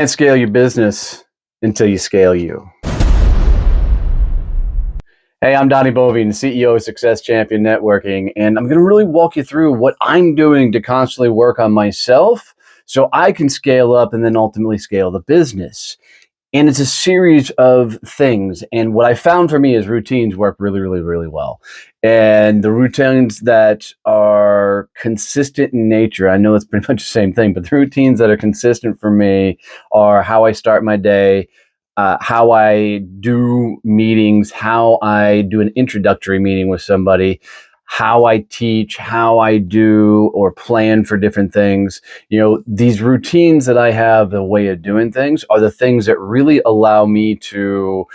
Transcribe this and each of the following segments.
And scale your business until you scale you. Hey, I'm Donnie Boivin, CEO of Success Champion Networking, and I'm going to really walk you through what I'm doing to constantly work on myself so I can scale up and then ultimately scale the business. And it's a series of things. And what I found for me is routines work really, really, really well. And the routines that are consistent in nature, I know it's pretty much the same thing, but the routines that are consistent for me are how I start my day, how I do meetings, how I do an introductory meeting with somebody, how I teach, how I do or plan for different things. These routines that I have, the way of doing things, are the things that really allow me to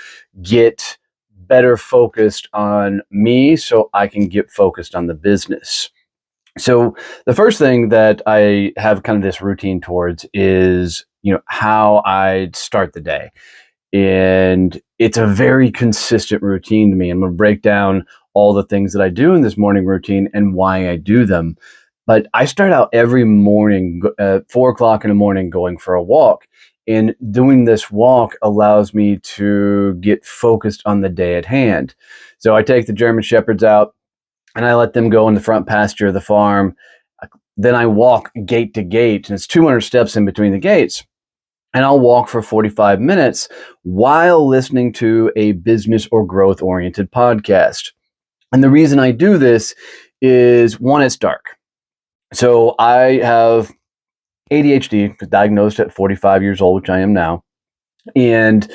get better focused on me so I can get focused on the business. So the first thing that I have kind of this routine towards is, how I start the day. And it's a very consistent routine to me. I'm going to break down all the things that I do in this morning routine and why I do them. But I start out every morning at 4 o'clock in the morning going for a walk. And doing this walk allows me to get focused on the day at hand. So I take the German Shepherds out and I let them go in the front pasture of the farm. Then I walk gate to gate, and it's 200 steps in between the gates. And I'll walk for 45 minutes while listening to a business or growth-oriented podcast. And the reason I do this is, one, it's dark. So I have ADHD, diagnosed at 45 years old, which I am now. And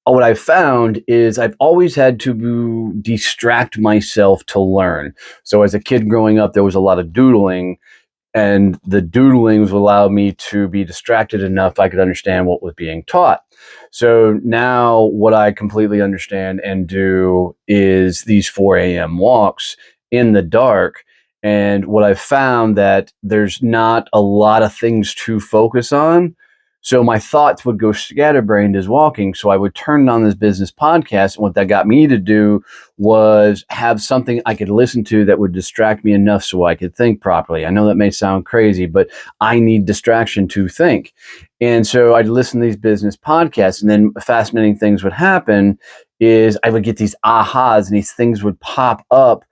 what I've found is I've always had to distract myself to learn. So as a kid growing up, there was a lot of doodling. And the doodlings would allow me to be distracted enough I could understand what was being taught. So now what I completely understand and do is these 4 a.m. walks in the dark. And what I've found that there's not a lot of things to focus on. So my thoughts would go scatterbrained as walking. So I would turn on this business podcast. And what that got me to do was have something I could listen to that would distract me enough so I could think properly. I know that may sound crazy, but I need distraction to think. And so I'd listen to these business podcasts, and then fascinating things would happen is I would get these ahas, and these things would pop up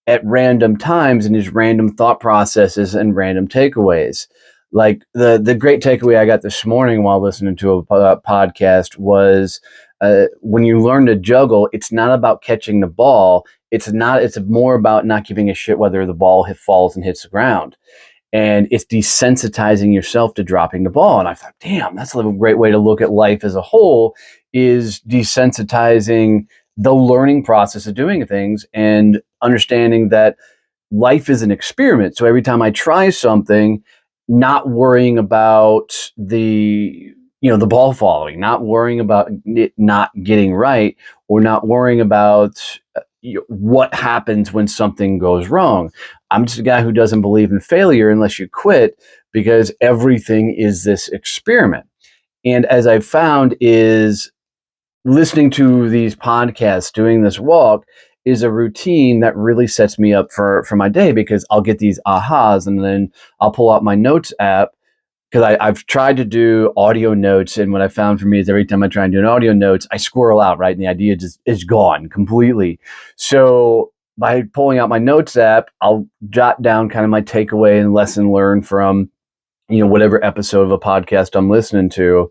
at random times, and these random thought processes and random takeaways. Like the great takeaway I got this morning while listening to a podcast was when you learn to juggle, it's not about catching the ball. It's more about not giving a shit whether the ball falls and hits the ground. And it's desensitizing yourself to dropping the ball. And I thought, damn, that's a great way to look at life as a whole, is desensitizing the learning process of doing things and understanding that life is an experiment. So every time I try something, not worrying about the ball falling, not worrying about it not getting right, or not worrying about what happens when something goes wrong. I'm just a guy who doesn't believe in failure unless you quit, because everything is this experiment. And as I've found is listening to these podcasts, doing this walk, is a routine that really sets me up for my day, because I'll get these ahas, and then I'll pull out my notes app, because I've tried to do audio notes, and what I found for me is every time I try and do an audio notes, I squirrel out, right? And the idea just is gone completely. So by pulling out my notes app, I'll jot down kind of my takeaway and lesson learned from, whatever episode of a podcast I'm listening to.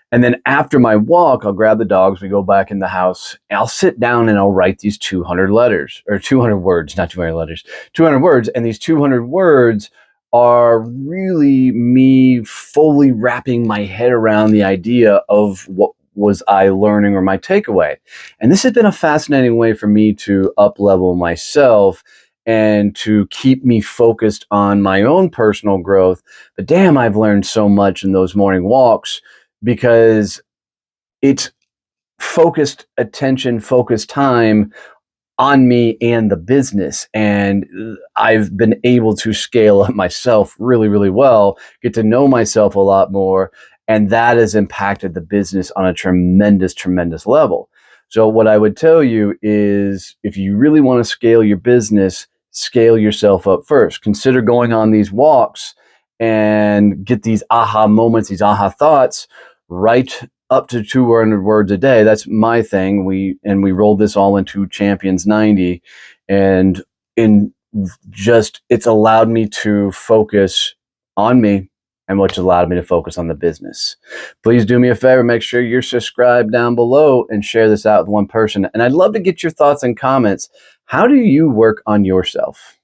And then after my walk, I'll grab the dogs, we go back in the house, and I'll sit down and I'll write these 200 letters, or 200 words, not 200 letters, 200 words. And these 200 words are really me fully wrapping my head around the idea of what was I learning or my takeaway. And this has been a fascinating way for me to up-level myself and to keep me focused on my own personal growth. But damn, I've learned so much in those morning walks, because it's focused attention, focused time on me and the business. And I've been able to scale up myself really, really well, get to know myself a lot more. And that has impacted the business on a tremendous, tremendous level. So what I would tell you is, if you really want to scale your business, scale yourself up first. Consider going on these walks and get these aha moments, these aha thoughts, write up to 200 words a day. That's my thing. We rolled this all into Champions 90, and it's allowed me to focus on me, and which allowed me to focus on the business. Please do me a favor, make sure you're subscribed down below and share this out with one person. And I'd love to get your thoughts and comments. How do you work on yourself?